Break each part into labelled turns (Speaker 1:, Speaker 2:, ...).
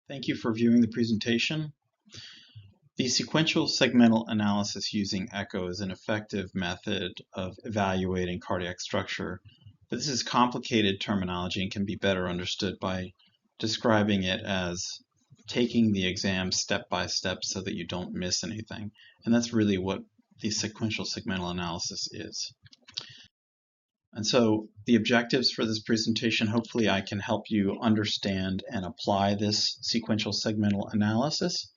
Speaker 1: Thank you for viewing the presentation. The sequential segmental analysis using echo is an effective method of evaluating cardiac structure, but this is complicated terminology and can be better understood by describing it as taking the exam step by step so that you don't miss anything. And that's really what the sequential segmental analysis is. And so the objectives for this presentation, hopefully I can help you understand and apply this sequential segmental analysis,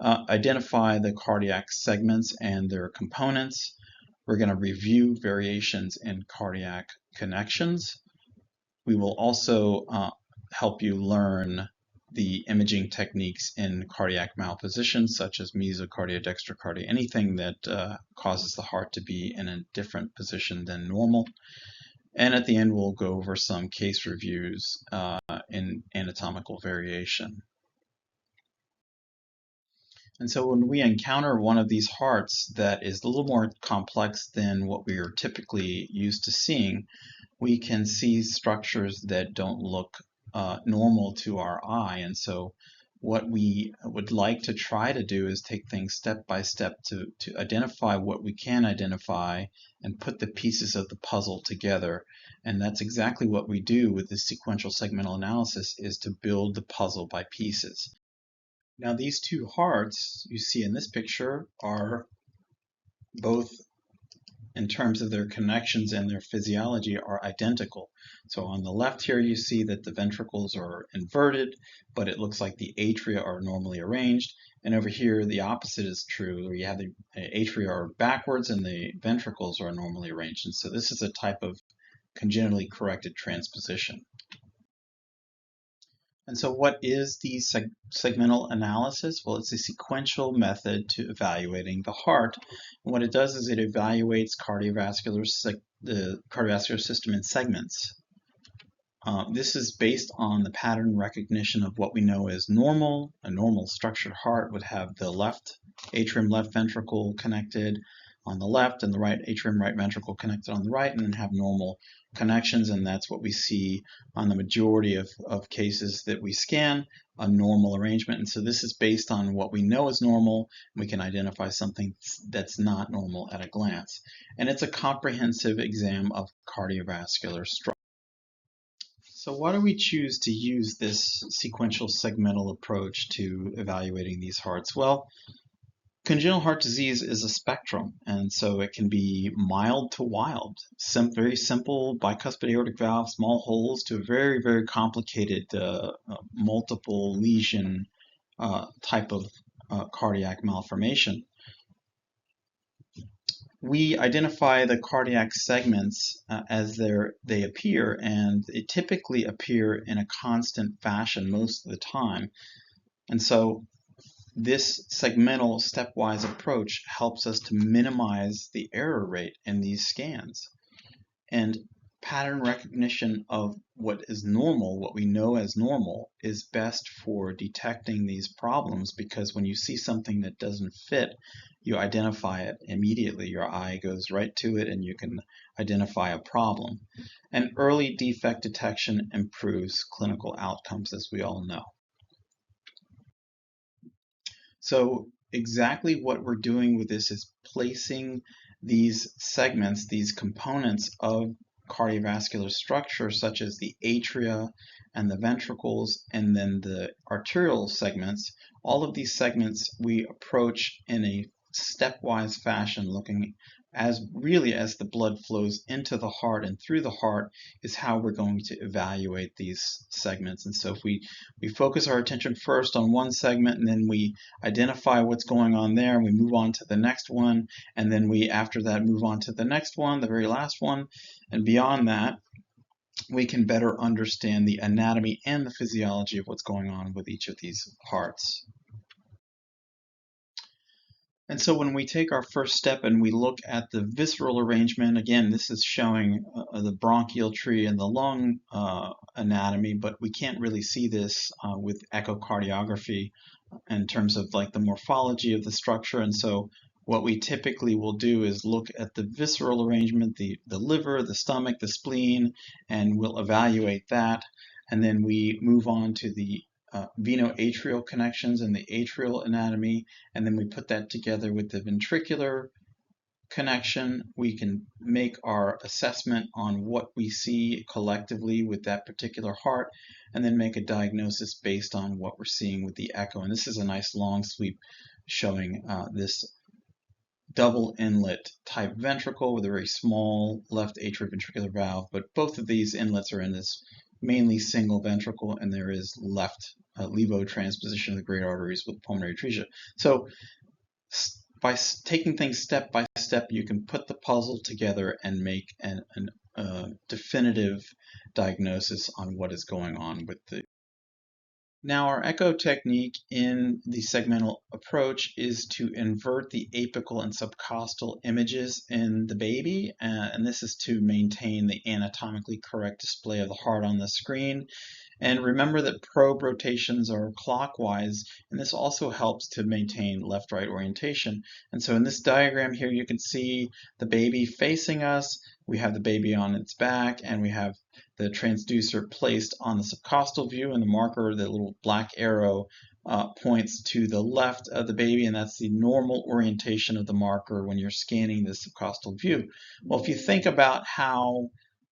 Speaker 1: identify the cardiac segments and their components. We're going to review variations in cardiac connections. We will also help you learn the imaging techniques in cardiac malpositions such as mesocardia, dextrocardia, anything that causes the heart to be in a different position than normal. And at the end, we'll go over some case reviews in anatomical variation. And so when we encounter one of these hearts that is a little more complex than what we are typically used to seeing, we can see structures that don't look normal to our eye. And so what we would like to try to do is take things step by step to identify what we can identify and put the pieces of the puzzle together. And that's exactly what we do with this sequential segmental analysis, is to build the puzzle by pieces. Now these two hearts you see in this picture are both, in terms of their connections and their physiology, are identical. So on the left here you see that the ventricles are inverted, but it looks like the atria are normally arranged. And over here the opposite is true, where you have the atria are backwards and the ventricles are normally arranged. And so this is a type of congenitally corrected transposition. And so what is the segmental analysis? Well, it's a sequential method to evaluating the heart. And what it does is it evaluates the cardiovascular system in segments. This is based on the pattern recognition of what we know as normal. A normal structured heart would have the left atrium, left ventricle connected on the left and the right atrium, right ventricle connected on the right, and then have normal connections. And that's what we see on the majority of cases that we scan, a normal arrangement. And so this is based on what we know is normal. We can identify something that's not normal at a glance. And it's a comprehensive exam of cardiovascular structure. So why do we choose to use this sequential segmental approach to evaluating these hearts? Well, congenital heart disease is a spectrum, and so it can be mild to wild, very simple bicuspid aortic valve, small holes, to a very, very complicated multiple lesion type of cardiac malformation. We identify the cardiac segments as they appear, and they typically appear in a constant fashion most of the time. And so this segmental stepwise approach helps us to minimize the error rate in these scans. And pattern recognition of what is normal, what we know as normal, is best for detecting these problems, because when you see something that doesn't fit, you identify it immediately. Your eye goes right to it and you can identify a problem. And early defect detection improves clinical outcomes, as we all know. So exactly what we're doing with this is placing these segments, these components of cardiovascular structure, such as the atria and the ventricles, and then the arterial segments. All of these segments we approach in a stepwise fashion, looking as the blood flows into the heart and through the heart is how we're going to evaluate these segments. And so if we focus our attention first on one segment, and then we identify what's going on there, and we move on to the next one, and then we after that move on to the next one, the very last one, and beyond that, we can better understand the anatomy and the physiology of what's going on with each of these hearts. And so when we take our first step and we look at the visceral arrangement, again, this is showing the bronchial tree and the lung anatomy, but we can't really see this with echocardiography in terms of like the morphology of the structure. And so what we typically will do is look at the visceral arrangement, the liver, the stomach, the spleen, and we'll evaluate that. And then we move on to the veno-atrial connections and the atrial anatomy, and then we put that together with the ventricular connection. We can make our assessment on what we see collectively with that particular heart, and then make a diagnosis based on what we're seeing with the echo. And this is a nice long sweep showing this double inlet type ventricle with a very small left atrioventricular valve, but both of these inlets are in this mainly single ventricle, and there is left levotransposition of the great arteries with pulmonary atresia. So by taking things step by step, you can put the puzzle together and make a definitive diagnosis on what is going on with the. Now, our echo technique in the segmental approach is to invert the apical and subcostal images in the baby, and this is to maintain the anatomically correct display of the heart on the screen. And remember that probe rotations are clockwise, and this also helps to maintain left-right orientation. And so in this diagram here, you can see the baby facing us. We have the baby on its back, and we have the transducer placed on the subcostal view, and the marker, the little black arrow, points to the left of the baby, and that's the normal orientation of the marker when you're scanning the subcostal view. Well, if you think about how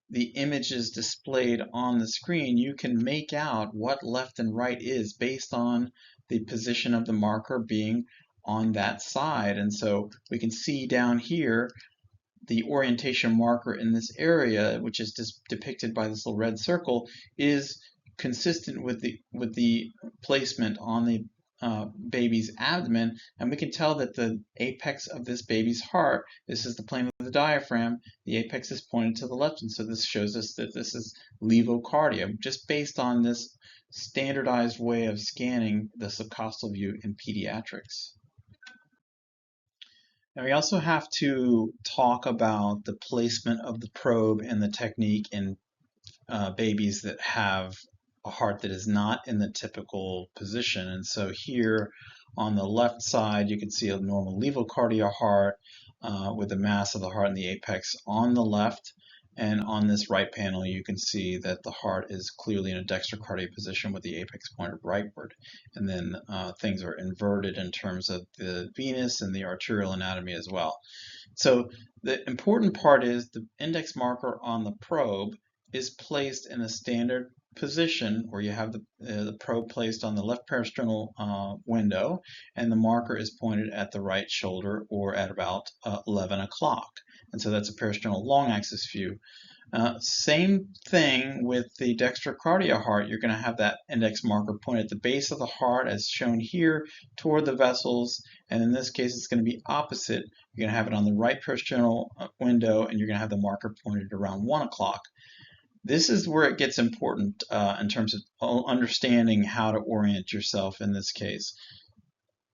Speaker 1: the image is displayed on the screen, you can make out what left and right is based on the position of the marker being on that side. And so we can see down here the orientation marker in this area, which is depicted by this little red circle, is consistent with the placement on the baby's abdomen, and we can tell that the apex of this baby's heart, this is the plane of the diaphragm, the apex is pointed to the left, and so this shows us that this is levocardia, just based on this standardized way of scanning the subcostal view in pediatrics. Now we also have to talk about the placement of the probe and the technique in babies that have a heart that is not in the typical position. And so here on the left side, you can see a normal levocardia heart with the mass of the heart and the apex on the left. And on this right panel, you can see that the heart is clearly in a dextrocardia position with the apex pointed rightward. And then things are inverted in terms of the venous and the arterial anatomy as well. So the important part is the index marker on the probe is placed in a standard position where you have the probe placed on the left parasternal window, and the marker is pointed at the right shoulder or at about 11 o'clock. And so that's a parasternal long axis view. Same thing with the dextrocardia heart. You're going to have that index marker pointed at the base of the heart as shown here toward the vessels, and in this case it's going to be opposite. You're going to have it on the right parasternal window, and you're going to have the marker pointed around 1 o'clock. This is where it gets important in terms of understanding how to orient yourself in this case.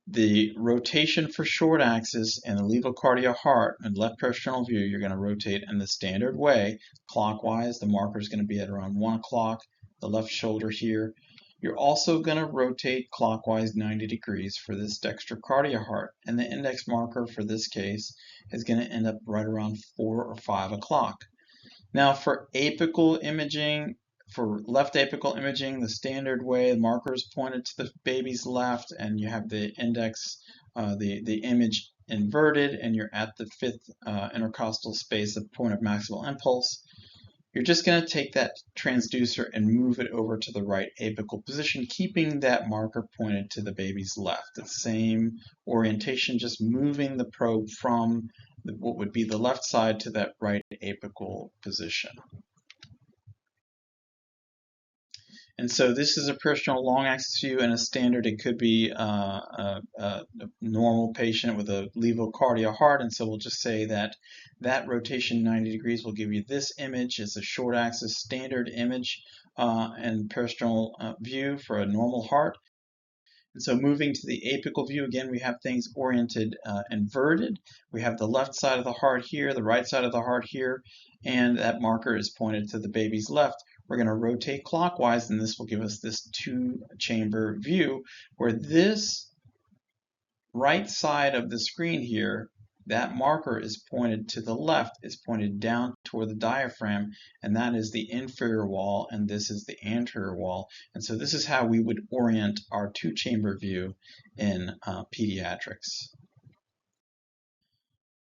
Speaker 1: The rotation for short axis and the levocardia heart and left parasternal view, you're going to rotate in the standard way, clockwise. The marker is going to be at around 1 o'clock, the left shoulder here. You're also going to rotate clockwise 90 degrees for this dextrocardia heart, and the index marker for this case is going to end up right around 4 or 5 o'clock. Now for apical imaging, for left apical imaging, the standard way, the marker is pointed to the baby's left, and you have the index, the image inverted, and you're at the fifth intercostal space, the point of maximal impulse. You're just going to take that transducer and move it over to the right apical position, keeping that marker pointed to the baby's left. The same orientation, just moving the probe from what would be the left side to that right apical position. And so this is a parasternal long axis view, and a standard, it could be a normal patient with a levocardia heart, and so we'll just say that that rotation 90 degrees will give you this image. It's a short axis standard image and parasternal view for a normal heart. And so moving to the apical view, again, we have things oriented inverted. We have the left side of the heart here, the right side of the heart here, and that marker is pointed to the baby's left. We're going to rotate clockwise, and this will give us this two-chamber view, where this right side of the screen here that marker is pointed to the left, is pointed down toward the diaphragm, and that is the inferior wall, and this is the anterior wall. And so this is how we would orient our two-chamber view in pediatrics.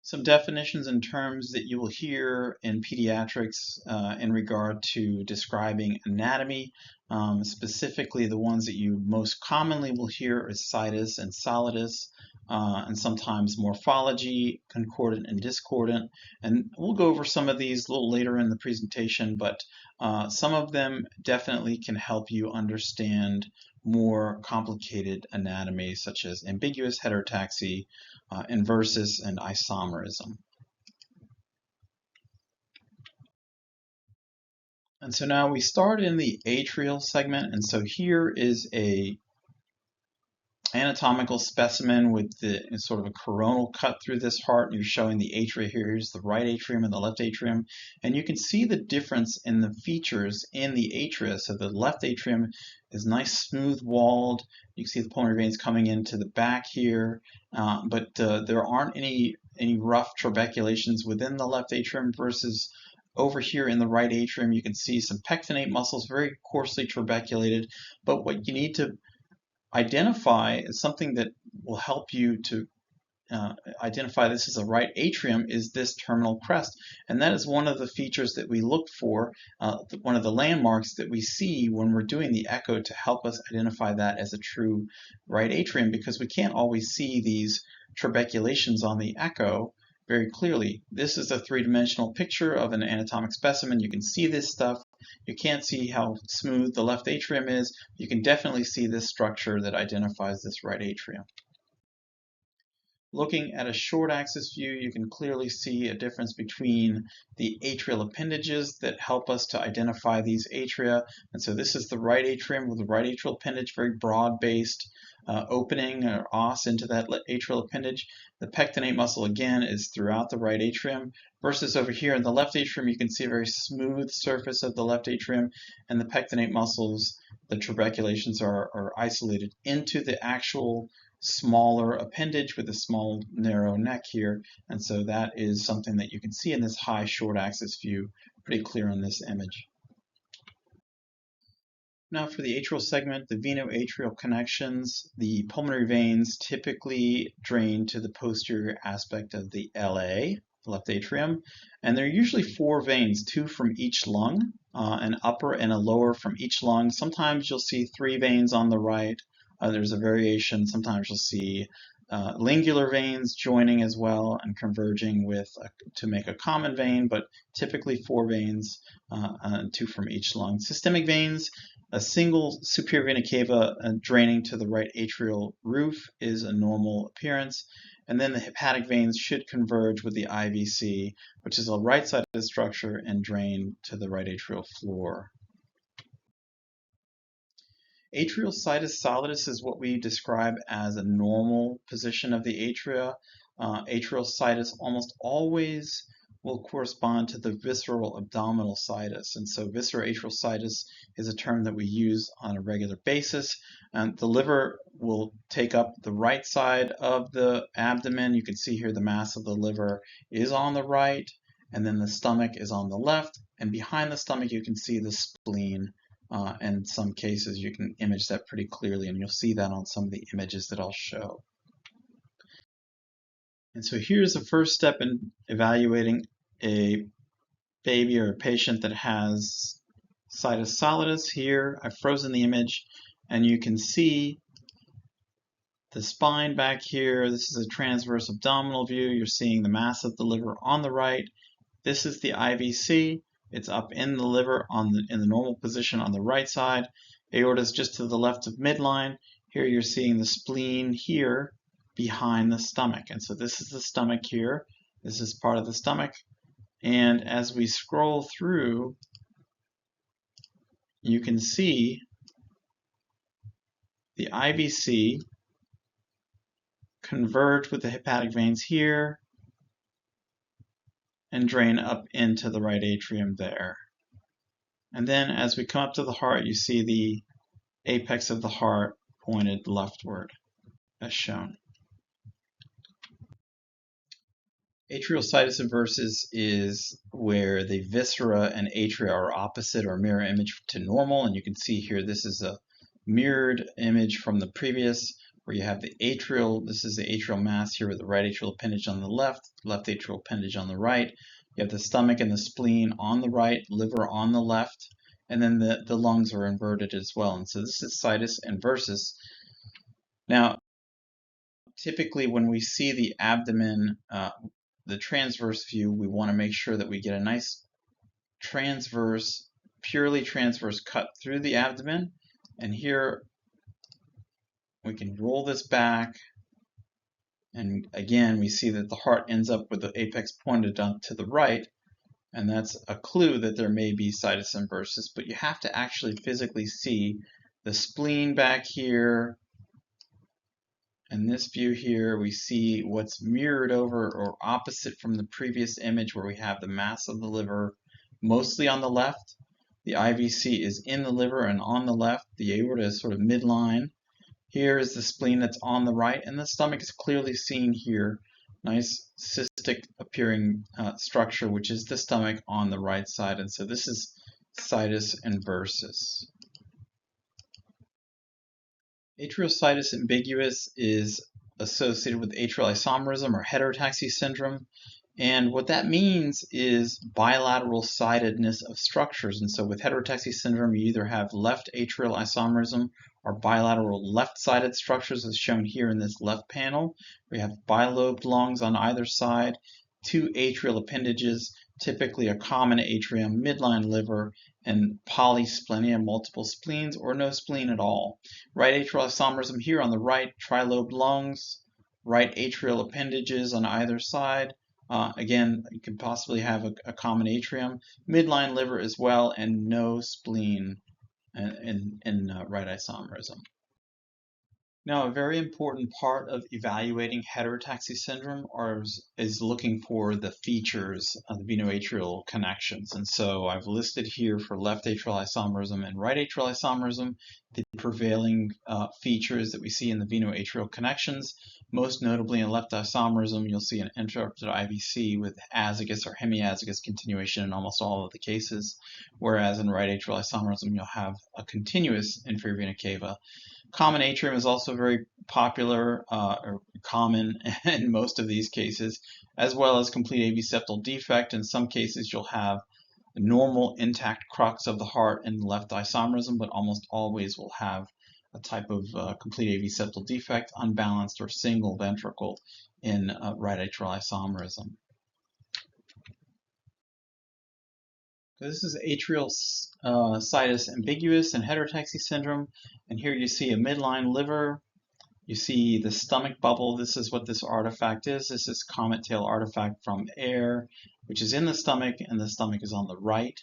Speaker 1: Some definitions and terms that you will hear in pediatrics in regard to describing anatomy. Specifically, the ones that you most commonly will hear is situs and solidus, and sometimes morphology, concordant and discordant. And we'll go over some of these a little later in the presentation, but some of them definitely can help you understand more complicated anatomy, such as ambiguous heterotaxy, inversus, and isomerism. And so now we start in the atrial segment, and so here is a anatomical specimen with the sort of a coronal cut through this heart. You're showing the atria here. Here's the right atrium and the left atrium, and you can see the difference in the features in the atria. So the left atrium is nice, smooth walled. You can see the pulmonary veins coming into the back here, but there aren't any rough trabeculations within the left atrium versus over here in the right atrium. You can see some pectinate muscles, very coarsely trabeculated, but what you need to identify is something that will help you to identify this as a right atrium is this terminal crest, and that is one of the features that we look for, one of the landmarks that we see when we're doing the echo to help us identify that as a true right atrium, because we can't always see these trabeculations on the echo very clearly. This is a three-dimensional picture of an anatomic specimen. You can see this stuff. You can't see how smooth the left atrium is. You can definitely see this structure that identifies this right atrium. Looking at a short axis view, you can clearly see a difference between the atrial appendages that help us to identify these atria. And so this is the right atrium with the right atrial appendage, very broad-based opening or os into that atrial appendage. The pectinate muscle, again, is throughout the right atrium, versus over here in the left atrium, you can see a very smooth surface of the left atrium, and the pectinate muscles, the trabeculations are isolated into the actual smaller appendage with a small narrow neck here, and so that is something that you can see in this high short axis view pretty clear in this image. Now for the atrial segment, the veno-atrial connections, the pulmonary veins typically drain to the posterior aspect of the LA, left atrium, and there are usually 4 veins, 2 from each lung, an upper and a lower from each lung. Sometimes you'll see 3 veins on the right. There's a variation. Sometimes you'll see lingular veins joining as well and converging to make a common vein, but typically 4 veins, 2 from each lung. Systemic veins, a single superior vena cava draining to the right atrial roof is a normal appearance. And then the hepatic veins should converge with the IVC, which is a right-sided structure, and drain to the right atrial floor. Atrial situs solidus is what we describe as a normal position of the atria. Atrial situs almost always will correspond to the visceral abdominal situs, and so visceral atrial situs is a term that we use on a regular basis. And the liver will take up the right side of the abdomen. You can see here the mass of the liver is on the right, and then the stomach is on the left, and behind the stomach you can see the spleen. In some cases you can image that pretty clearly, and you'll see that on some of the images that I'll show. And so here's the first step in evaluating a baby or a patient that has situs solidus. Here I've frozen the image, and you can see the spine back here. This is a transverse abdominal view. You're seeing the mass of the liver on the right. This is the IVC. It's up in the liver in the normal position on the right side. Aorta is just to the left of midline. Here you're seeing the spleen here behind the stomach. And so this is the stomach here. This is part of the stomach. And as we scroll through, you can see the IVC converge with the hepatic veins here and drain up into the right atrium there. And then as we come up to the heart, you see the apex of the heart pointed leftward, as shown. Atrial situs inversus is where the viscera and atria are opposite or mirror image to normal, and you can see here this is a mirrored image from the previous where you have the atrial, this is the atrial mass here with the right atrial appendage on the left atrial appendage on the right. You have the stomach and the spleen on the right, liver on the left, and then the lungs are inverted as well. And so this is situs inversus. Now, typically when we see the abdomen, the transverse view, we want to make sure that we get a nice transverse, purely transverse cut through the abdomen. And here we can roll this back. And again, we see that the heart ends up with the apex pointed up to the right. And that's a clue that there may be situs inversus, but you have to actually physically see the spleen back here. In this view here, we see what's mirrored over or opposite from the previous image where we have the mass of the liver mostly on the left. The IVC is in the liver and on the left. The aorta is sort of midline. Here is the spleen that's on the right, and the stomach is clearly seen here. Nice cystic appearing structure, which is the stomach on the right side. And so this is situs inversus. Atrial situs ambiguous is associated with atrial isomerism or heterotaxy syndrome. And what that means is bilateral sidedness of structures. And so with heterotaxy syndrome, you either have left atrial isomerism or bilateral left-sided structures as shown here in this left panel. We have bilobed lungs on either side, two atrial appendages, typically a common atrium, midline liver, and polysplenia, multiple spleens, or no spleen at all. Right atrial isomerism here on the right, trilobed lungs, right atrial appendages on either side. Again, you could possibly have a common atrium, midline liver as well, and no spleen in right isomerism. Now, a very important part of evaluating heterotaxy syndrome is looking for the features of the venoatrial connections. And so I've listed here for left atrial isomerism and right atrial isomerism the prevailing features that we see in the venoatrial connections. Most notably in left isomerism, you'll see an interrupted IVC with azygous or hemiazygous continuation in almost all of the cases, whereas in right atrial isomerism, you'll have a continuous inferior vena cava. Common atrium is also very popular or common in most of these cases, as well as complete AV septal defect. In some cases, you'll have a normal intact crux of the heart in left isomerism, but almost always will have a type of complete AV septal defect, unbalanced or single ventricle in right atrial isomerism. This is atrial situs ambiguous and heterotaxy syndrome, and here you see a midline liver. You see the stomach bubble. This is what this artifact is. This is comet tail artifact from air, which is in the stomach, and the stomach is on the right.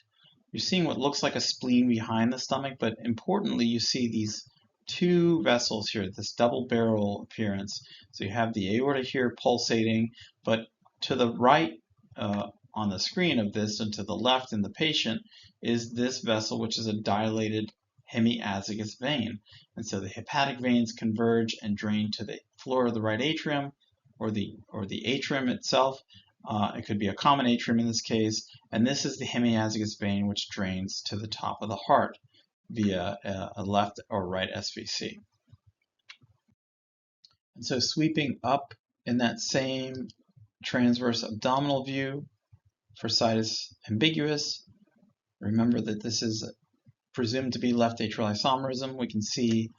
Speaker 1: You're seeing what looks like a spleen behind the stomach, but importantly, you see these two vessels here, this double barrel appearance. So you have the aorta here pulsating, but to the right on the screen of this and to the left in the patient is this vessel, which is a dilated hemiazygous vein. And so the hepatic veins converge and drain to the floor of the right atrium or the atrium itself. It could be a common atrium in this case. And this is the hemiazygous vein, which drains to the top of the heart via a left or right SVC. And so sweeping up in that same transverse abdominal view for situs ambiguous, remember that this is presumed to be left atrial isomerism. We can see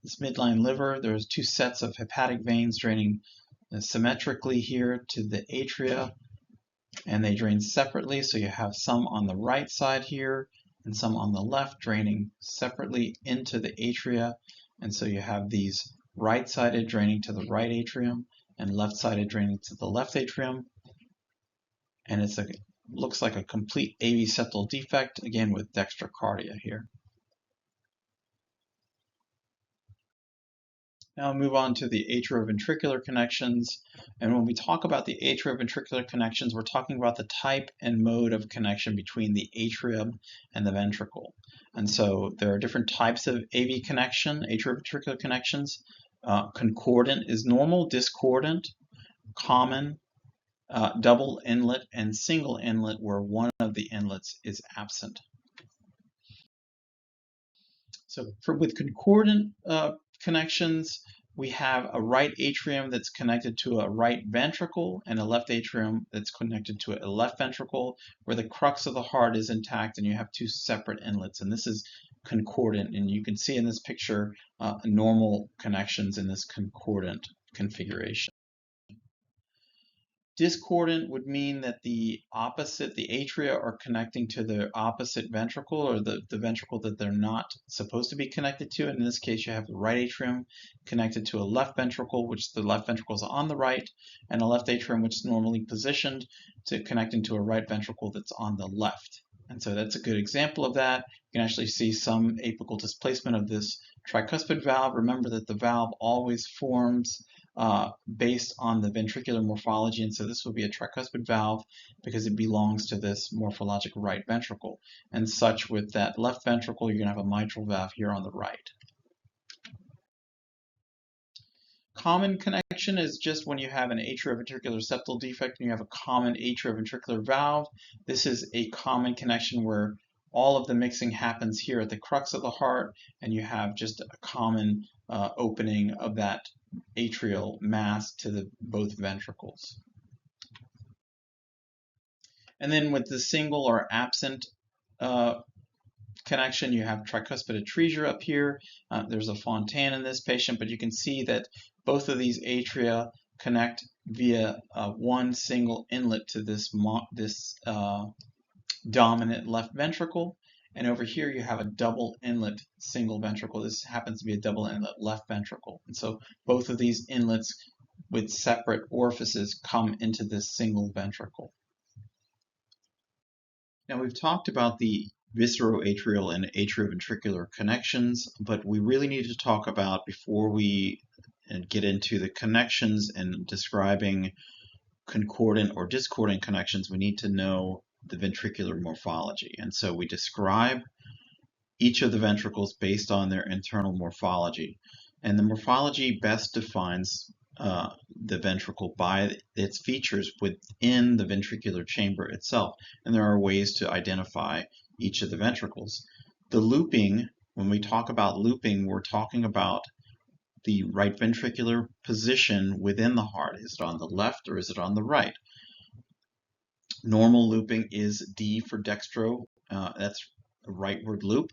Speaker 1: this midline liver. There's two sets of hepatic veins draining symmetrically here to the atria, and they drain separately. So you have some on the right side here and some on the left draining separately into the atria. And so you have these right-sided draining to the right atrium and left-sided draining to the left atrium. And it looks like a complete AV septal defect, again with dextrocardia here. Now move on to the atrioventricular connections. And when we talk about the atrioventricular connections, we're talking about the type and mode of connection between the atrium and the ventricle. And so there are different types of AV connection, atrioventricular connections. Concordant is normal, discordant, common, double inlet and single inlet where one of the inlets is absent. So with concordant connections, we have a right atrium that's connected to a right ventricle and a left atrium that's connected to a left ventricle, where the crux of the heart is intact and you have two separate inlets. And this is concordant, and you can see in this picture normal connections in this concordant configuration. Discordant would mean that the atria are connecting to the opposite ventricle, or the ventricle that they're not supposed to be connected to. And in this case, you have the right atrium connected to a left ventricle, which the left ventricle is on the right, and a left atrium, which is normally positioned to connecting to a right ventricle that's on the left. And so that's a good example of that. You can actually see some apical displacement of this tricuspid valve. Remember that the valve always forms based on the ventricular morphology, and so this will be a tricuspid valve because it belongs to this morphologic right ventricle. And such with that left ventricle, you're going to have a mitral valve here on the right. Common connection is just when you have an atrioventricular septal defect and you have a common atrioventricular valve. This is a common connection where all of the mixing happens here at the crux of the heart, and you have just a common opening of that atrial mass to both ventricles. And then with the single or absent connection, you have tricuspid atresia up here. There's a Fontan in this patient, but you can see that both of these atria connect via one single inlet to this dominant left ventricle. And over here you have a double inlet single ventricle. This happens to be a double inlet left ventricle. And so both of these inlets with separate orifices come into this single ventricle. Now we've talked about the visceroatrial and atrioventricular connections, but we really need to talk about, before we get into the connections and describing concordant or discordant connections, we need to know the ventricular morphology. And so we describe each of the ventricles based on their internal morphology. And the morphology best defines the ventricle by its features within the ventricular chamber itself. And there are ways to identify each of the ventricles. The looping, when we talk about looping, we're talking about the right ventricular position within the heart. Is it on the left or is it on the right? Normal looping is D for dextro, that's a rightward loop,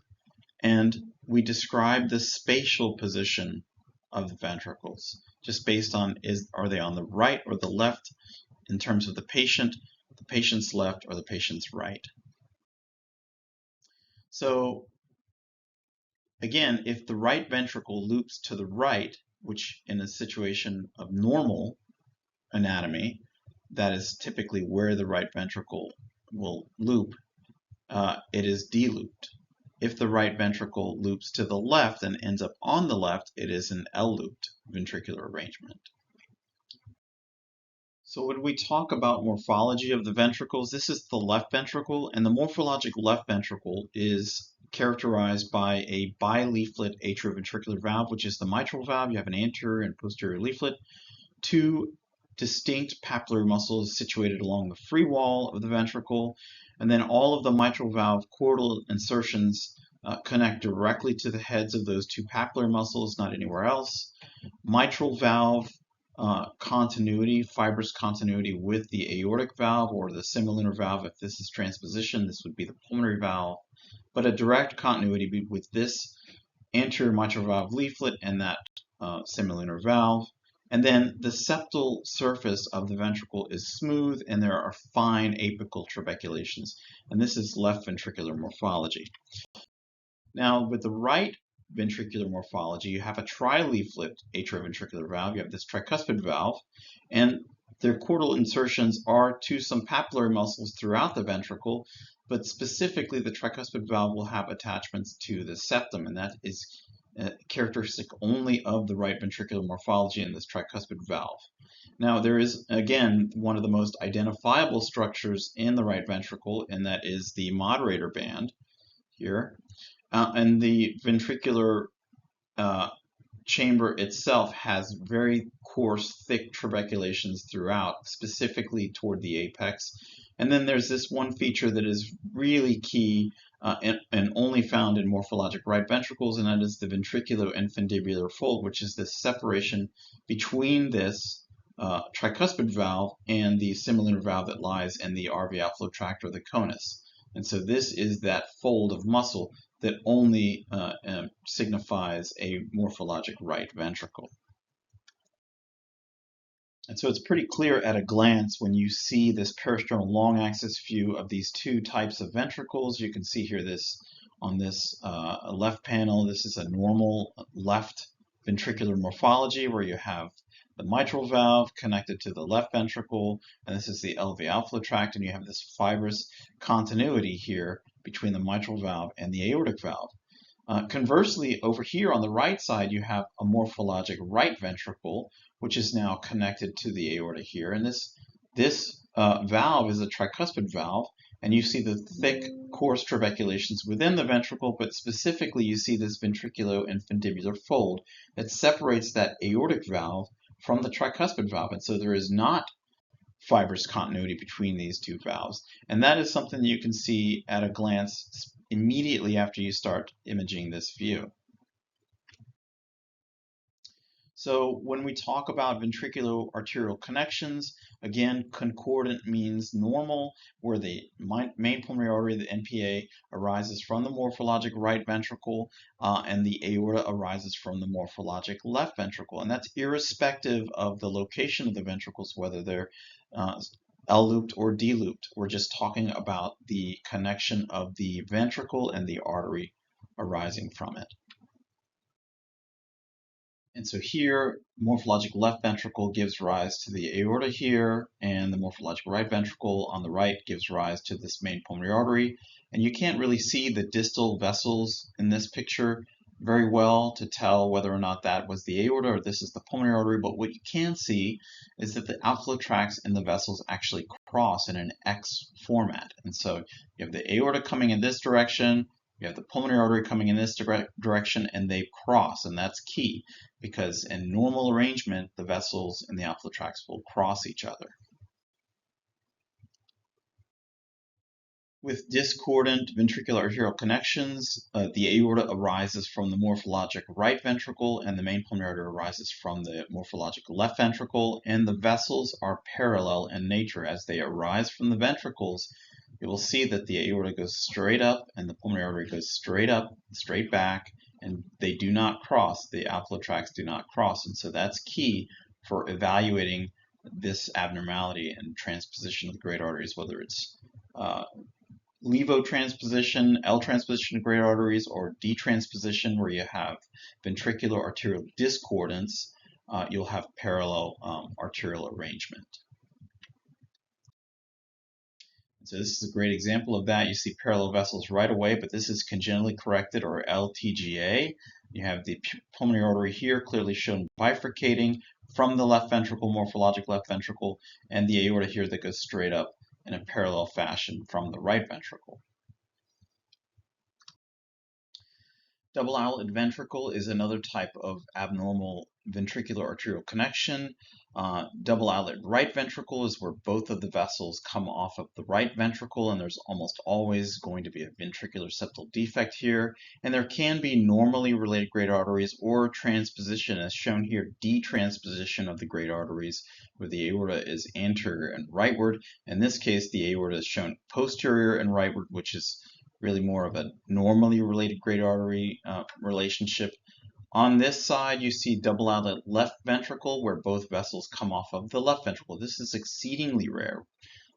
Speaker 1: and we describe the spatial position of the ventricles just based on are they on the right or the left in terms of the patient's left or the patient's right. So again, if the right ventricle loops to the right, which in a situation of normal anatomy, that is typically where the right ventricle will loop, it is D-looped. If the right ventricle loops to the left and ends up on the left, it is an L-looped ventricular arrangement. So when we talk about morphology of the ventricles, this is the left ventricle, and the morphologic left ventricle is characterized by a bileaflet atrioventricular valve, which is the mitral valve. You have an anterior and posterior leaflet, two distinct papillary muscles situated along the free wall of the ventricle, and then all of the mitral valve chordal insertions connect directly to the heads of those two papillary muscles, not anywhere else. Mitral valve continuity, fibrous continuity with the aortic valve or the semilunar valve. If this is transposition, this would be the pulmonary valve, but a direct continuity with this anterior mitral valve leaflet and that semilunar valve. And then the septal surface of the ventricle is smooth and there are fine apical trabeculations. And this is left ventricular morphology. Now with the right ventricular morphology, you have a trileaflet atrioventricular valve. You have this tricuspid valve, and their chordal insertions are to some papillary muscles throughout the ventricle, but specifically the tricuspid valve will have attachments to the septum, and that is characteristic only of the right ventricular morphology in this tricuspid valve. Now there is, again, one of the most identifiable structures in the right ventricle, and that is the moderator band here. And the ventricular chamber itself has very coarse, thick trabeculations throughout, specifically toward the apex. And then there's this one feature that is really key and only found in morphologic right ventricles, and that is the ventriculo-infundibular fold, which is the separation between this tricuspid valve and the semilunar valve that lies in the RV outflow tract or the conus. And so this is that fold of muscle that only signifies a morphologic right ventricle. And so it's pretty clear at a glance when you see this peristernal long axis view of these two types of ventricles. You can see here this on this left panel, this is a normal left ventricular morphology where you have the mitral valve connected to the left ventricle, and this is the LV outflow tract, and you have this fibrous continuity here between the mitral valve and the aortic valve. Conversely, over here on the right side, you have a morphologic right ventricle, which is now connected to the aorta here. And this valve is a tricuspid valve, and you see the thick, coarse trabeculations within the ventricle, but specifically you see this ventriculo-infundibular fold that separates that aortic valve from the tricuspid valve. And so there is not fibrous continuity between these two valves. And that is something you can see at a glance immediately after you start imaging this view. So when we talk about ventriculo-arterial connections, again, concordant means normal, where the main pulmonary artery, the NPA, arises from the morphologic right ventricle, and the aorta arises from the morphologic left ventricle. And that's irrespective of the location of the ventricles, whether they're L-looped or D-looped. We're just talking about the connection of the ventricle and the artery arising from it. And so here, morphologic left ventricle gives rise to the aorta here, and the morphologic right ventricle on the right gives rise to this main pulmonary artery. And you can't really see the distal vessels in this picture very well to tell whether or not that was the aorta or this is the pulmonary artery, but what you can see is that the outflow tracts and the vessels actually cross in an X format. And so you have the aorta coming in this direction, you have the pulmonary artery coming in this direction, and they cross, and that's key because in normal arrangement, the vessels and the outflow tracts will cross each other. With discordant ventricular arterial connections, the aorta arises from the morphologic right ventricle and the main pulmonary artery arises from the morphologic left ventricle, and the vessels are parallel in nature. As they arise from the ventricles, you will see that the aorta goes straight up and the pulmonary artery goes straight up, straight back, and they do not cross. The outflow tracts do not cross, and so that's key for evaluating this abnormality and transposition of the great arteries, whether it's levotransposition, L-transposition of great arteries, or detransposition where you have ventricular arterial discordance, you'll have parallel arterial arrangement. So this is a great example of that. You see parallel vessels right away, but this is congenitally corrected, or LTGA. You have the pulmonary artery here clearly shown bifurcating from the left ventricle, morphologic left ventricle, and the aorta here that goes straight up in a parallel fashion from the right ventricle. Double outlet ventricle is another type of abnormal ventricular arterial connection. Double outlet right ventricle is where both of the vessels come off of the right ventricle, and there's almost always going to be a ventricular septal defect here. And there can be normally related great arteries or transposition, as shown here, detransposition of the great arteries, where the aorta is anterior and rightward. In this case, the aorta is shown posterior and rightward, which is really more of a normally related great artery relationship. On this side, you see double outlet left ventricle, where both vessels come off of the left ventricle. This is exceedingly rare.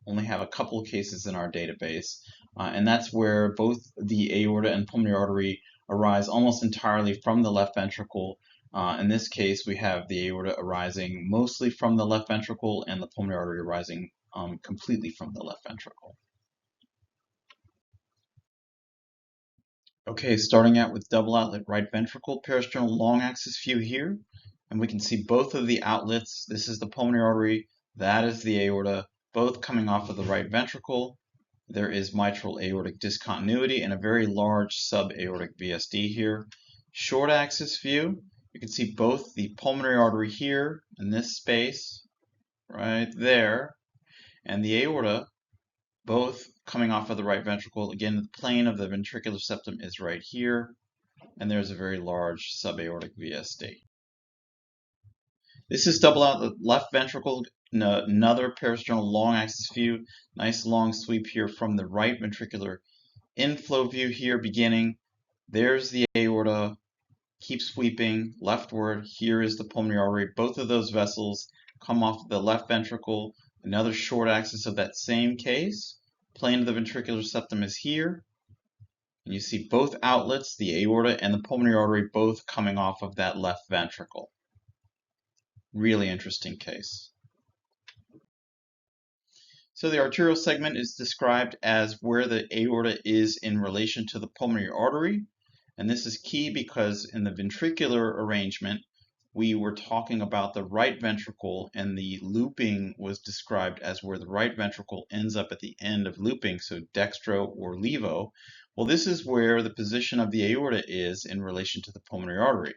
Speaker 1: Only have a couple of cases in our database, and that's where both the aorta and pulmonary artery arise almost entirely from the left ventricle. In this case, we have the aorta arising mostly from the left ventricle and the pulmonary artery arising completely from the left ventricle. Okay, starting out with double outlet right ventricle, peristernal long axis view here, and we can see both of the outlets. This is the pulmonary artery, that is the aorta, both coming off of the right ventricle. There is mitral aortic discontinuity and a very large subaortic VSD here. Short axis view, You can see both the pulmonary artery here in this space, right there, and the aorta, both coming off of the right ventricle. Again, the plane of the ventricular septum is right here, and there's a very large subaortic VSD. This is double out the left ventricle, another peristernal long axis view, nice long sweep here from the right ventricular inflow view here beginning. There's the aorta, keep sweeping leftward. Here is the pulmonary artery. Both of those vessels come off the left ventricle. Another short axis of that same case. Plane of the ventricular septum is here. And you see both outlets, the aorta and the pulmonary artery, both coming off of that left ventricle. Really interesting case. So the arterial segment is described as where the aorta is in relation to the pulmonary artery. And this is key because in the ventricular arrangement, we were talking about the right ventricle, and the looping was described as where the right ventricle ends up at the end of looping, so dextro or levo. Well, this is where the position of the aorta is in relation to the pulmonary artery.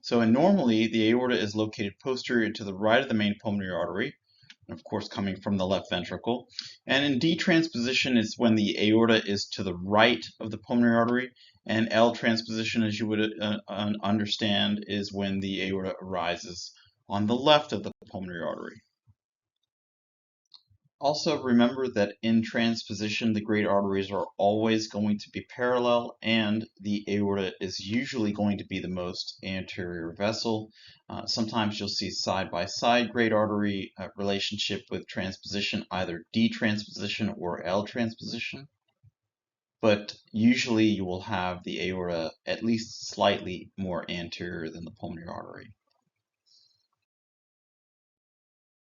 Speaker 1: So normally, the aorta is located posterior to the right of the main pulmonary artery, of course coming from the left ventricle. And in D transposition is when the aorta is to the right of the pulmonary artery, and L transposition, as you would understand, is when the aorta arises on the left of the pulmonary artery. Also remember that in transposition, the great arteries are always going to be parallel, and the aorta is usually going to be the most anterior vessel. Sometimes you'll see side-by-side great artery relationship with transposition, either D transposition or L transposition. But usually you will have the aorta at least slightly more anterior than the pulmonary artery.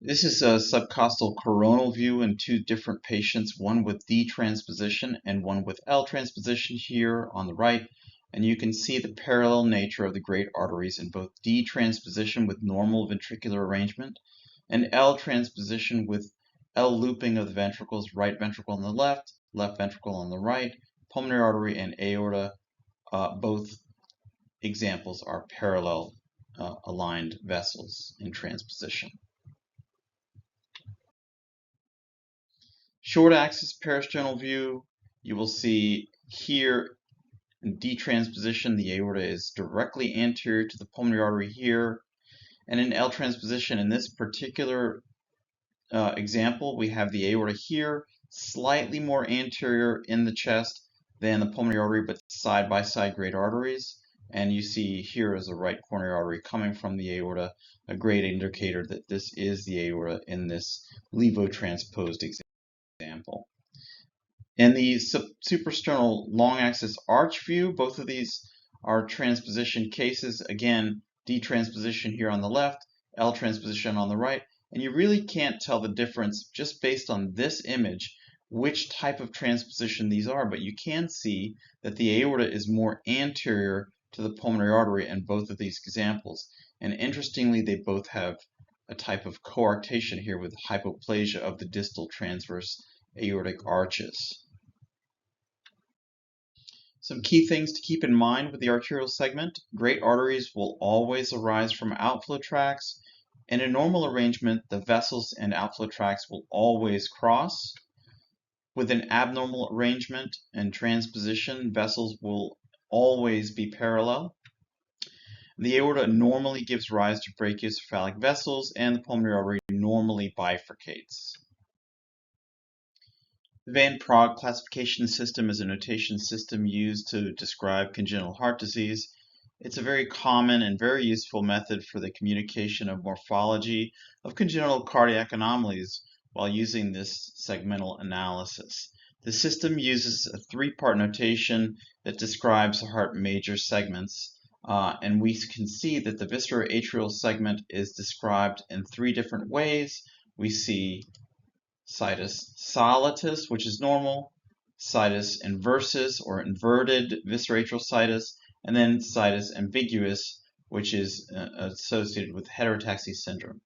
Speaker 1: This is a subcostal coronal view in two different patients, one with D transposition and one with L transposition here on the right. And you can see the parallel nature of the great arteries in both D transposition with normal ventricular arrangement and L transposition with L looping of the ventricles, right ventricle on the left, left ventricle on the right, pulmonary artery and aorta. Both examples are parallel aligned vessels in transposition. Short axis peristernal view, you will see here in D transposition, the aorta is directly anterior to the pulmonary artery here. And in L transposition, in this particular example, we have the aorta here, slightly more anterior in the chest than the pulmonary artery, but side by side great arteries. And you see here is a right coronary artery coming from the aorta, a great indicator that this is the aorta in this levotransposed example. In the suprasternal long axis arch view, both of these are transposition cases. Again, D transposition here on the left, L transposition on the right, and you really can't tell the difference just based on this image which type of transposition these are, but you can see that the aorta is more anterior to the pulmonary artery in both of these examples. And interestingly, they both have a type of coarctation here with hypoplasia of the distal transverse aortic arches. Some key things to keep in mind with the arterial segment: great arteries will always arise from outflow tracts. In a normal arrangement, the vessels and outflow tracts will always cross. With an abnormal arrangement and transposition, vessels will always be parallel. The aorta normally gives rise to brachiocephalic vessels, and the pulmonary artery normally bifurcates. The Van Praagh classification system is a notation system used to describe congenital heart disease. It's a very common and very useful method for the communication of morphology of congenital cardiac anomalies while using this segmental analysis. The system uses a three-part notation that describes the heart major segments, and we can see that the viscera-atrial segment is described in three different ways. We see situs solatus, which is normal, situs inversus or inverted visceratrial situs, and then situs ambiguous, which is associated with heterotaxy syndrome.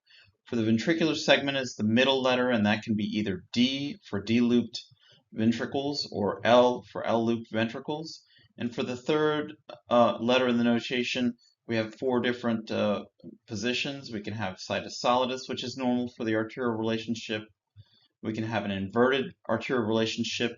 Speaker 1: For the ventricular segment is the middle letter, and that can be either D for D-looped ventricles or L for L-looped ventricles. And for the third letter in the notation, We have four different positions. We can have situs solidus, which is normal for the arterial relationship. We can have an inverted arterial relationship.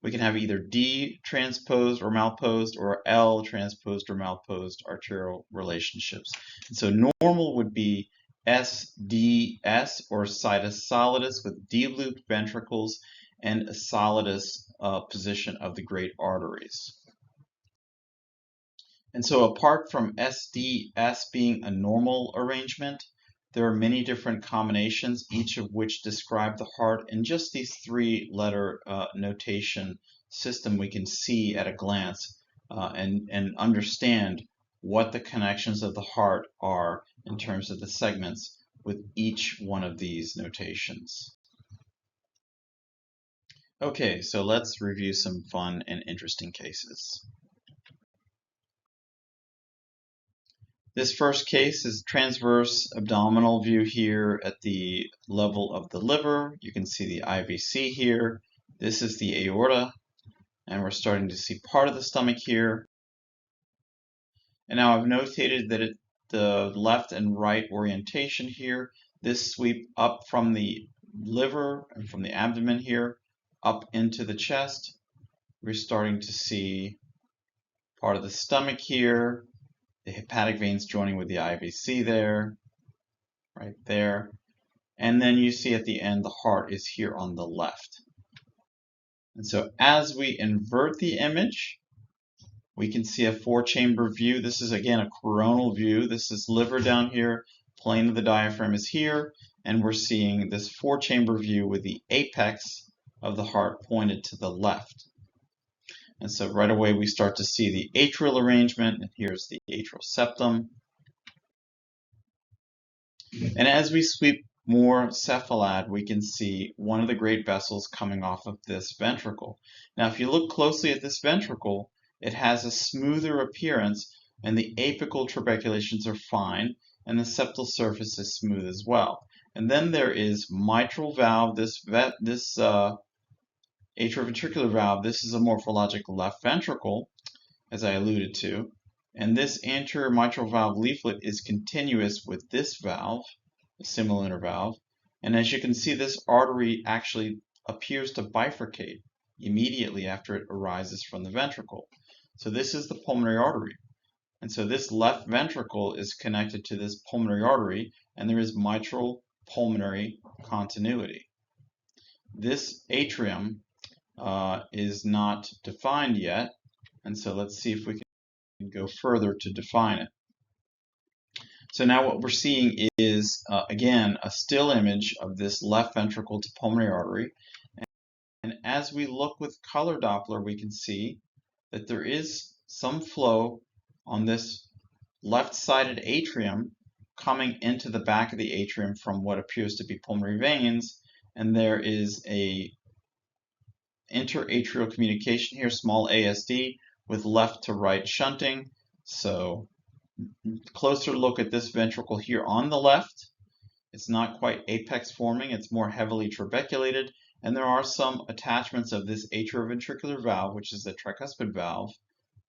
Speaker 1: We can have either D transposed or malposed or L transposed or malposed arterial relationships. And so normal would be SDS or situs solidus with D-looped ventricles and a solidus position of the great arteries. And so apart from SDS being a normal arrangement, there are many different combinations, each of which describe the heart in just these three-letter notation system we can see at a glance and understand what the connections of the heart are in terms of the segments with each one of these notations. Okay, so let's review some fun and interesting cases. This first case is transverse abdominal view here at the level of the liver. You can see the IVC here. This is the aorta, and we're starting to see part of the stomach here. And now I've notated that the left and right orientation here, this sweep up from the liver and from the abdomen here, up into the chest. We're starting to see part of the stomach here, the hepatic veins joining with the IVC there, right there. And then you see at the end, the heart is here on the left. And so as we invert the image, we can see a four-chamber view. This is, again, a coronal view. This is liver down here, plane of the diaphragm is here, and we're seeing this four-chamber view with the apex of the heart pointed to the left. And so right away we start to see the atrial arrangement, and here's the atrial septum. And as we sweep more cephalad, we can see one of the great vessels coming off of this ventricle. Now, if you look closely at this ventricle, it has a smoother appearance, and the apical trabeculations are fine, and the septal surface is smooth as well. And then there is mitral valve, this atrioventricular valve. This is a morphologic left ventricle, as I alluded to. And this anterior mitral valve leaflet is continuous with this valve, the similar valve. And as you can see, this artery actually appears to bifurcate immediately after it arises from the ventricle. So this is the pulmonary artery. And so this left ventricle is connected to this pulmonary artery, and there is mitral pulmonary continuity. This atrium is not defined yet, and so let's see if we can go further to define it. So now what we're seeing is, again, a still image of this left ventricle to pulmonary artery. And as we look with color Doppler, we can see that there is some flow on this left-sided atrium coming into the back of the atrium from what appears to be pulmonary veins, and there is a interatrial communication here, small ASD, with left to right shunting. So closer look at this ventricle here on the left. It's not quite apex forming, it's more heavily trabeculated, and there are some attachments of this atrioventricular valve, which is the tricuspid valve,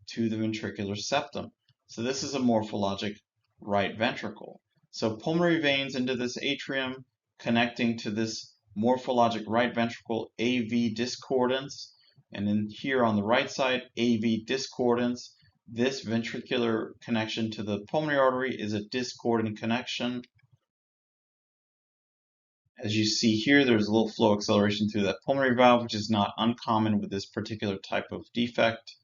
Speaker 1: to the ventricular septum. So this is a morphologic right ventricle. So pulmonary veins into this atrium connecting to this morphologic right ventricle, AV discordance, and then here on the right side, AV discordance. This ventricular connection to the pulmonary artery is a discordant connection. As you see here, there's a little flow acceleration through that pulmonary valve, which is not uncommon with this particular type of defect.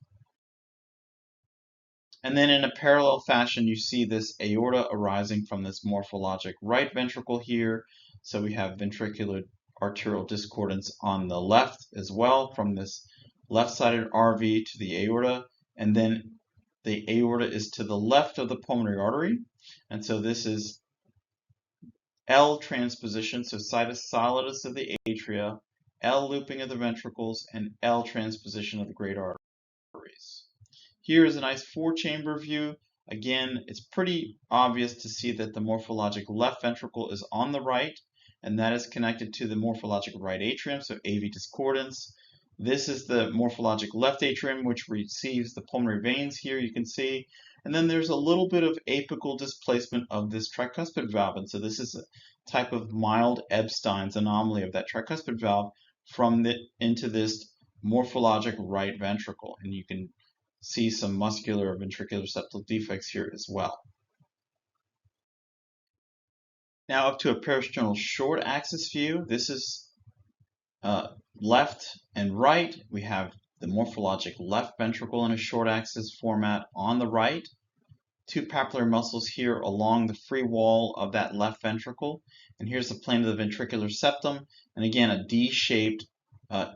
Speaker 1: And then in a parallel fashion, you see this aorta arising from this morphologic right ventricle here. So we have ventricular arterial discordance on the left as well, from this left-sided RV to the aorta. And then the aorta is to the left of the pulmonary artery. And so this is L transposition, so situs solidus of the atria, L looping of the ventricles, and L transposition of the great arteries. Here is a nice four-chamber view. Again, it's pretty obvious to see that the morphologic left ventricle is on the right, and that is connected to the morphologic right atrium, so AV discordance. This is the morphologic left atrium, which receives the pulmonary veins here, you can see. And then there's a little bit of apical displacement of this tricuspid valve. And so this is a type of mild Ebstein's anomaly of that tricuspid valve into this morphologic right ventricle. And you can see some muscular ventricular septal defects here as well. Now up to a peristernal short axis view. This is left and right. We have the morphologic left ventricle in a short axis format on the right. Two papillary muscles here along the free wall of that left ventricle. And here's the plane of the ventricular septum. And again, a D-shaped,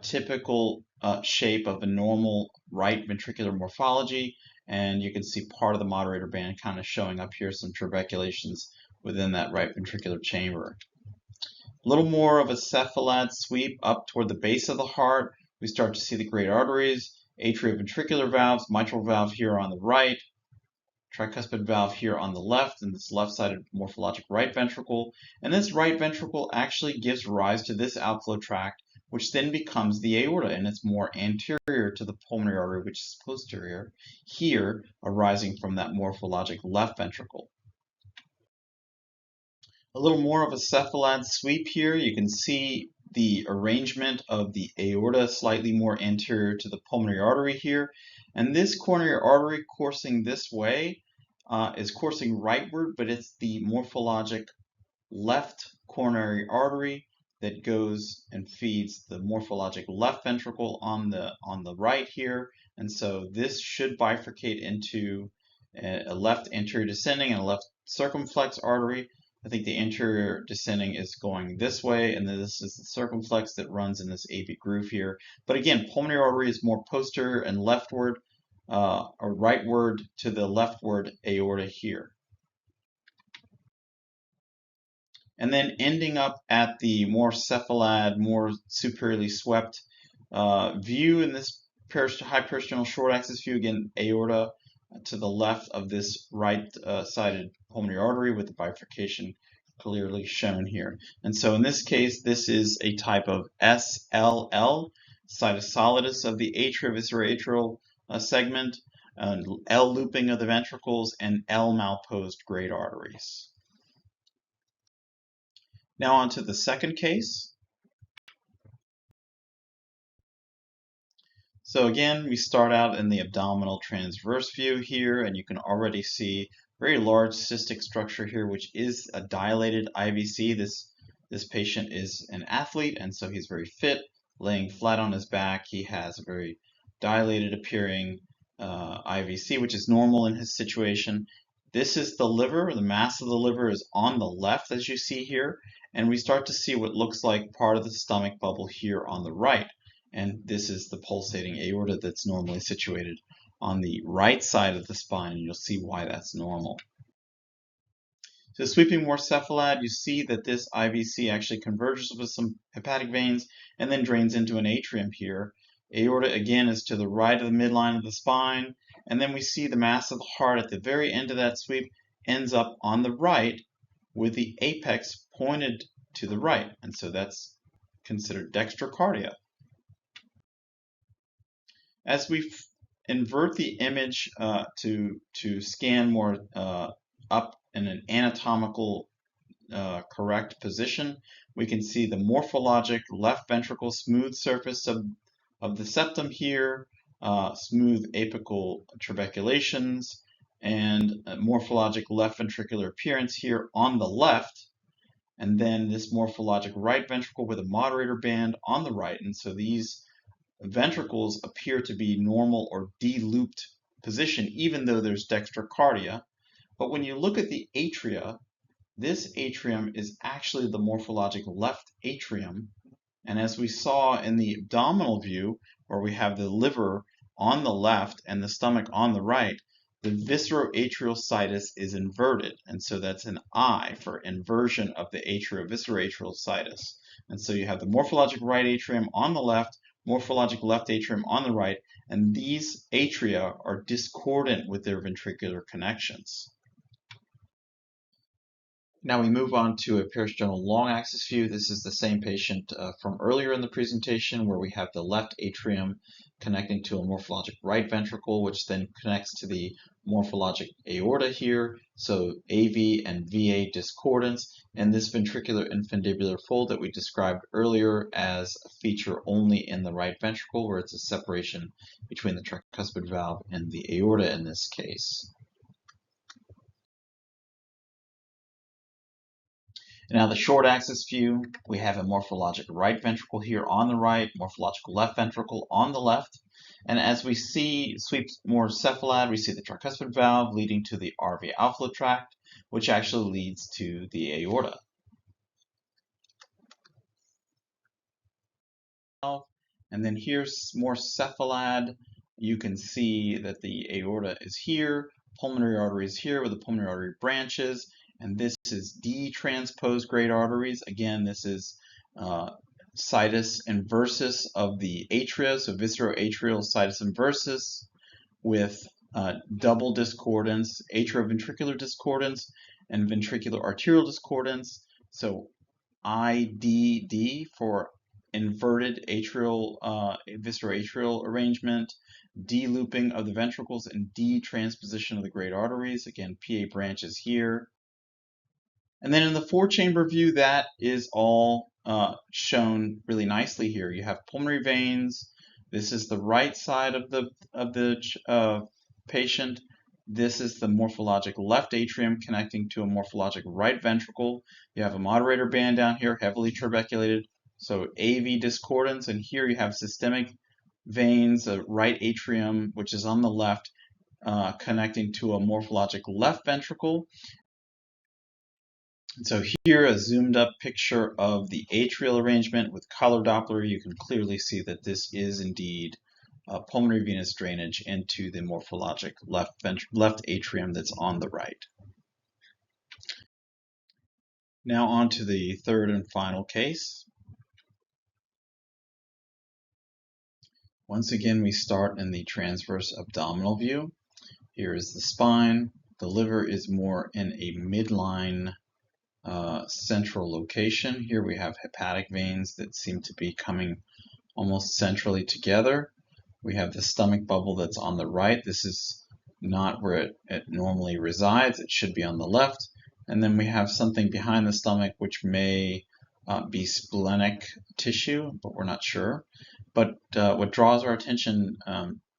Speaker 1: typical shape of a normal right ventricular morphology. And you can see part of the moderator band kind of showing up here, some trabeculations within that right ventricular chamber. A little more of a cephalad sweep up toward the base of the heart. We start to see the great arteries, atrioventricular valves, mitral valve here on the right, tricuspid valve here on the left, and this left-sided morphologic right ventricle. And this right ventricle actually gives rise to this outflow tract, which then becomes the aorta, and it's more anterior to the pulmonary artery, which is posterior, here arising from that morphologic left ventricle. A little more of a cephalad sweep here. You can see the arrangement of the aorta slightly more anterior to the pulmonary artery here. And this coronary artery coursing this way is coursing rightward, but it's the morphologic left coronary artery that goes and feeds the morphologic left ventricle on the right here. And so this should bifurcate into a left anterior descending and a left circumflex artery. I think the anterior descending is going this way, and then this is the circumflex that runs in this AV groove here. But again, pulmonary artery is more posterior and leftward, or rightward to the leftward aorta here. And then ending up at the more cephalad, more superiorly swept view in this high peristernal short axis view, again, aorta to the left of this right-sided pulmonary artery with the bifurcation clearly shown here. And so in this case, this is a type of SLL, cytosolidus of the atriovisceratrial segment, L looping of the ventricles, and L malposed great arteries. Now on to the second case. So again, we start out in the abdominal transverse view here, and you can already see very large cystic structure here, which is a dilated IVC. This patient is an athlete, and so he's very fit, laying flat on his back. He has a very dilated appearing IVC, which is normal in his situation. This is the liver. The mass of the liver is on the left, as you see here, and we start to see what looks like part of the stomach bubble here on the right. And this is the pulsating aorta that's normally situated on the right side of the spine, and you'll see why that's normal. So sweeping more cephalad, you see that this IVC actually converges with some hepatic veins and then drains into an atrium here. Aorta again is to the right of the midline of the spine, and then we see the mass of the heart at the very end of that sweep ends up on the right with the apex pointed to the right, and so that's considered dextrocardia. As we invert the image to scan more up in an anatomical correct position, we can see the morphologic left ventricle smooth surface of the septum here, smooth apical trabeculations, and morphologic left ventricular appearance here on the left, and then this morphologic right ventricle with a moderator band on the right. And so these ventricles appear to be normal or de-looped position, even though there's dextrocardia. But when you look at the atria, this atrium is actually the morphologic left atrium. And as we saw in the abdominal view, where we have the liver on the left and the stomach on the right, the visceroatrial situs is inverted. And so that's an I for inversion of the atriovisceratrial situs. And so you have the morphologic right atrium on the left, morphologic left atrium on the right, and these atria are discordant with their ventricular connections. Now we move on to a peristernal long axis view. This is the same patient from earlier in the presentation where we have the left atrium connecting to a morphologic right ventricle, which then connects to the morphologic aorta here. So AV and VA discordance, and this ventricular infundibular fold that we described earlier as a feature only in the right ventricle, where it's a separation between the tricuspid valve and the aorta in this case. Now the short axis view, we have a morphologic right ventricle here on the right, morphological left ventricle on the left. And as we sweep more cephalad, we see the tricuspid valve leading to the RV outflow tract, which actually leads to the aorta. And then here's more cephalad. You can see that the aorta is here, pulmonary artery is here where the pulmonary artery branches, and this is D-transposed great arteries. Again, this is situs inversus of the atria, so visceroatrial situs inversus with double discordance, atrioventricular discordance, and ventricular arterial discordance. So IDD for inverted atrial visceroatrial arrangement, D-looping of the ventricles, and D-transposition of the great arteries. Again, PA branches here. And then in the four-chamber view, that is all shown really nicely here. You have pulmonary veins. This is the right side of the patient. This is the morphologic left atrium connecting to a morphologic right ventricle. You have a moderator band down here, heavily turbeculated, so AV discordance. And here you have systemic veins, a right atrium, which is on the left, connecting to a morphologic left ventricle. And so here, a zoomed up picture of the atrial arrangement with color Doppler. You can clearly see that this is indeed pulmonary venous drainage into the morphologic left atrium that's on the right. Now on to the third and final case. Once again, we start in the transverse abdominal view. Here is the spine. The liver is more in a midline central location. Here we have hepatic veins that seem to be coming almost centrally together. We have the stomach bubble that's on the right. This is not where it normally resides. It should be on the left. And then we have something behind the stomach which may be splenic tissue, but we're not sure. But what draws our attention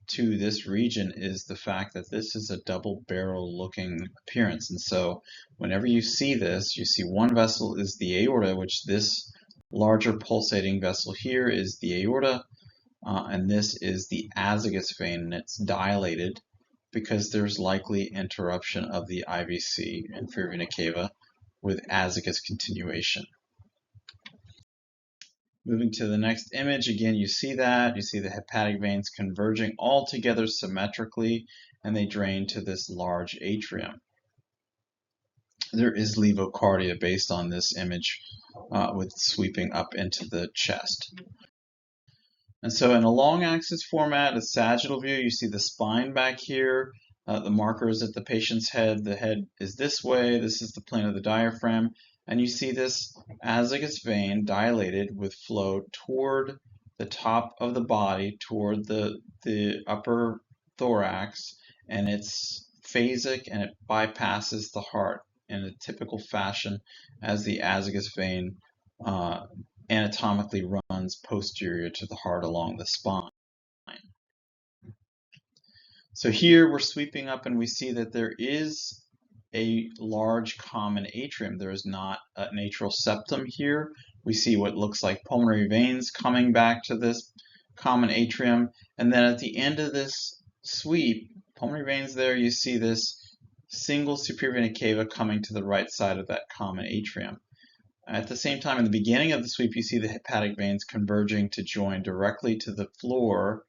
Speaker 1: to this region is the fact that this is a double barrel looking appearance. And so whenever you see this, you see one vessel is the aorta, which this larger pulsating vessel here is the aorta, and this is the azygos vein, and it's dilated because there's likely interruption of the IVC, inferior vena cava, with azygos continuation. Moving to the next image, again, you see the hepatic veins converging all together symmetrically, and they drain to this large atrium. There is levocardia based on this image with sweeping up into the chest. And so in a long axis format, a sagittal view, you see the spine back here. The marker is at the patient's head. The head is this way. This is the plane of the diaphragm. And you see this azygos vein dilated with flow toward the top of the body, toward the upper thorax, and it's phasic and it bypasses the heart in a typical fashion as the azygos vein anatomically runs posterior to the heart along the spine. So here we're sweeping up and we see that there is a large common atrium. There is not an atrial septum here. We see what looks like pulmonary veins coming back to this common atrium. And then at the end of this sweep, pulmonary veins there, you see this single superior vena cava coming to the right side of that common atrium. At the same time, in the beginning of the sweep, you see the hepatic veins converging to join directly to the floor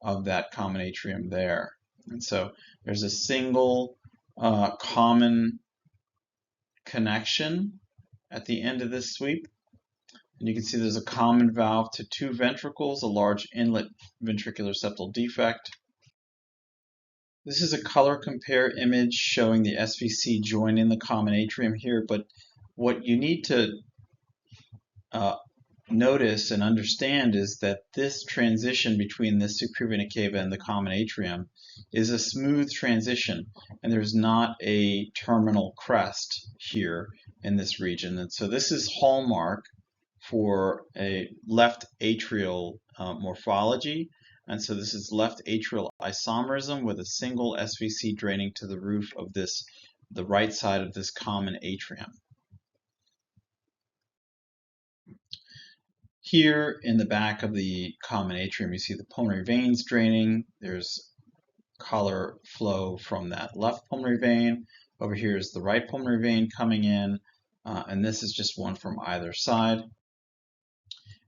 Speaker 1: of that common atrium there. And so there's a single common connection at the end of this sweep. And you can see there's a common valve to two ventricles, a large inlet ventricular septal defect. This is a color compare image showing the SVC joining the common atrium here, but what you need to notice and understand is that this transition between the superior vena cava and the common atrium is a smooth transition, and there's not a terminal crest here in this region. And so this is hallmark for a left atrial morphology. And so this is left atrial isomerism with a single SVC draining to the roof of the right side of this common atrium. Here in the back of the common atrium, you see the pulmonary veins draining. There's color flow from that left pulmonary vein. Over here is the right pulmonary vein coming in, and this is just one from either side.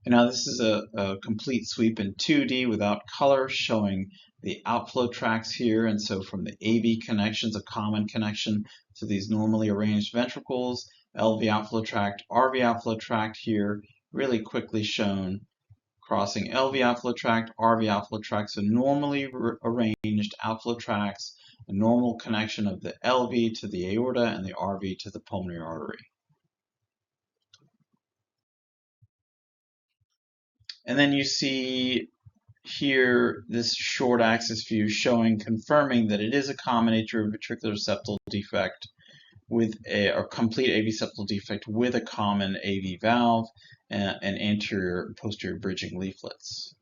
Speaker 1: And now this is a complete sweep in 2D without color, showing the outflow tracts here. And so from the AV connections, a common connection to these normally arranged ventricles, LV outflow tract, RV outflow tract here, really quickly shown, crossing LV outflow tract, RV outflow tract, so normally arranged outflow tracts, a normal connection of the LV to the aorta and the RV to the pulmonary artery. And then you see here this short axis view confirming that it is a common atrioventricular septal defect with a complete AV septal defect with a common AV valve and anterior and posterior bridging leaflets.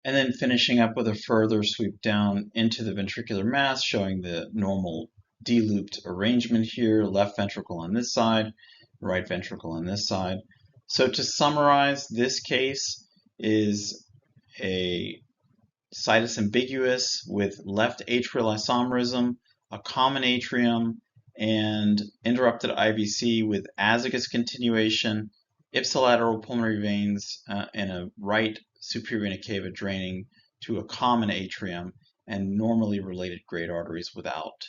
Speaker 1: And then finishing up with a further sweep down into the ventricular mass, showing the normal D-looped arrangement here, left ventricle on this side, right ventricle on this side. So to summarize, this case is a situs ambiguous with left atrial isomerism, a common atrium, and interrupted IVC with azygous continuation, ipsilateral pulmonary veins, and a right superior vena cava draining to a common atrium, and normally related great arteries without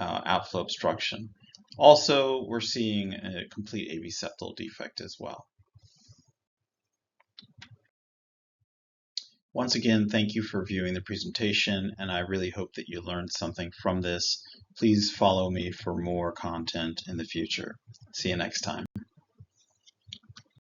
Speaker 1: outflow obstruction. Also, we're seeing a complete AV septal defect as well. Once again, thank you for viewing the presentation, and I really hope that you learned something from this. Please follow me for more content in the future. See you next time.